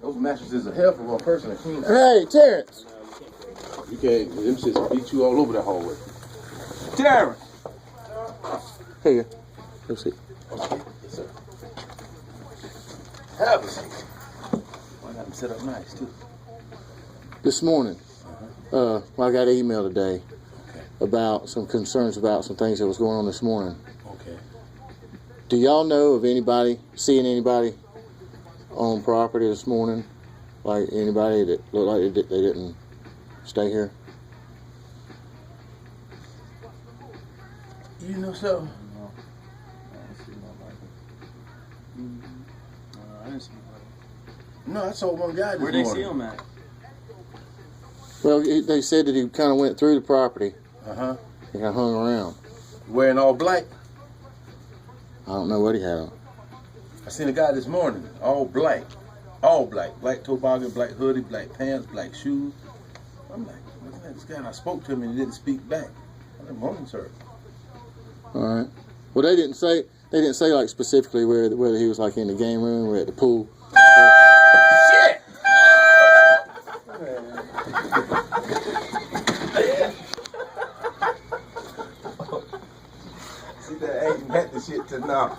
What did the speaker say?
Those mattresses are hell for a person to clean. Hey, Terrence. You can't. Them shits beat you all over the hallway. Tyrone. Here you go. Go see. Okay. Yes, sir. Have a seat. I got them set up nice too. This morning, I got an email today about some concerns about some things that was going on this morning. Okay. Do y'all know of anybody, seeing anybody on property this morning? Like anybody that looked like they didn't stay here? You know something? No. I didn't see nobody. I didn't see nobody. No, I saw one guy this Where'd morning. they see him at? Well, they said that he kind of went through the property Uh-huh. and kind of hung around. Wearing all black. I don't know what he had on. I seen a guy this morning, all black. All black. Black toboggan, black hoodie, black pants, black shoes. I'm like, looking at this guy, and I spoke to him and he didn't speak back. I'm like, morning, sir. All right. Well, they didn't say like specifically whether he was like in the game room or at the pool. Shit! See that ain't met the shit to now.